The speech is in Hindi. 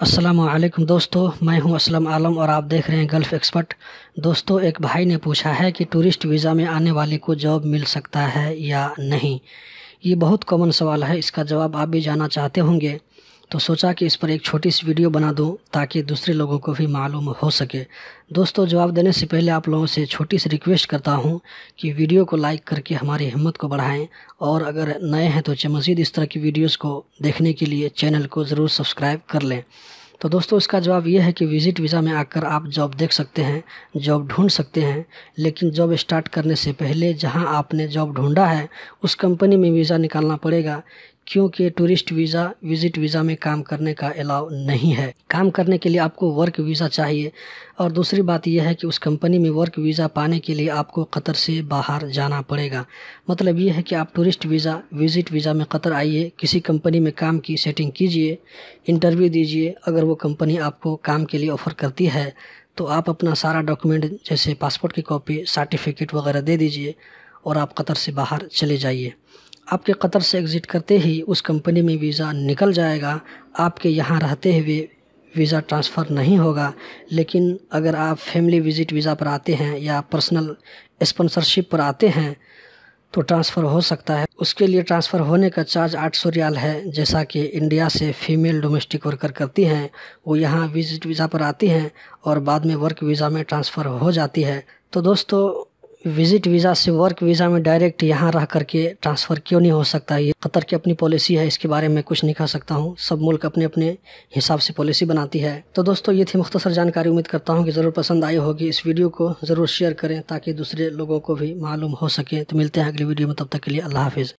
अस्सलामुअलैकुम दोस्तों, मैं हूं असलम आलम और आप देख रहे हैं गल्फ़ एक्सपर्ट। दोस्तों, एक भाई ने पूछा है कि टूरिस्ट वीज़ा में आने वाले को जॉब मिल सकता है या नहीं। ये बहुत कॉमन सवाल है, इसका जवाब आप भी जानना चाहते होंगे, तो सोचा कि इस पर एक छोटी सी वीडियो बना दूं ताकि दूसरे लोगों को भी मालूम हो सके। दोस्तों, जवाब देने से पहले आप लोगों से छोटी सी रिक्वेस्ट करता हूं कि वीडियो को लाइक करके हमारी हिम्मत को बढ़ाएं, और अगर नए हैं तो मज़ीद इस तरह की वीडियोस को देखने के लिए चैनल को ज़रूर सब्सक्राइब कर लें। तो दोस्तों, इसका जवाब ये है कि विज़िट वीज़ा में आकर आप जॉब देख सकते हैं, जॉब ढूंढ सकते हैं, लेकिन जॉब स्टार्ट करने से पहले जहां आपने जॉब ढूंढा है उस कंपनी में वीज़ा निकालना पड़ेगा, क्योंकि टूरिस्ट वीज़ा विज़िट वीज़ा में काम करने का अलाउ नहीं है। काम करने के लिए आपको वर्क वीज़ा चाहिए, और दूसरी बात यह है कि उस कंपनी में वर्क वीज़ा पाने के लिए आपको कतर से बाहर जाना पड़ेगा। मतलब ये है कि आप टूरिस्ट वीज़ा विज़िट वीज़ा में कतर आइए, किसी कंपनी में काम की सेटिंग कीजिए, इंटरव्यू दीजिए। अगर वो कंपनी आपको काम के लिए ऑफ़र करती है तो आप अपना सारा डॉक्यूमेंट जैसे पासपोर्ट की कॉपी, सर्टिफिकेट वगैरह दे दीजिए और आप कतर से बाहर चले जाइए। आपके कतर से एग्ज़िट करते ही उस कंपनी में वीज़ा निकल जाएगा, आपके यहाँ रहते हुए वीज़ा ट्रांसफ़र नहीं होगा। लेकिन अगर आप फैमिली विज़िट वीज़ा पर आते हैं या पर्सनल स्पॉन्सरशिप पर आते हैं तो ट्रांसफ़र हो सकता है। उसके लिए ट्रांसफ़र होने का चार्ज 800 रियाल है। जैसा कि इंडिया से फ़ीमेल डोमेस्टिक वर्कर करती हैं, वो यहाँ विज़िट वीज़ा पर आती हैं और बाद में वर्क वीज़ा में ट्रांसफ़र हो जाती है। तो दोस्तों, विज़िट वीज़ा से वर्क वीज़ा में डायरेक्ट यहाँ रह करके ट्रांसफ़र क्यों नहीं हो सकता? ये कतर की अपनी पॉलिसी है, इसके बारे में कुछ नहीं कह सकता हूँ। सब मुल्क अपने अपने हिसाब से पॉलिसी बनाती है। तो दोस्तों, ये थी मुख्तसर जानकारी। उम्मीद करता हूँ कि ज़रूर पसंद आई होगी। इस वीडियो को ज़रूर शेयर करें ताकि दूसरे लोगों को भी मालूम हो सके। तो मिलते हैं अगली वीडियो में, तब तक के लिए अल्लाह हाफ़िज़।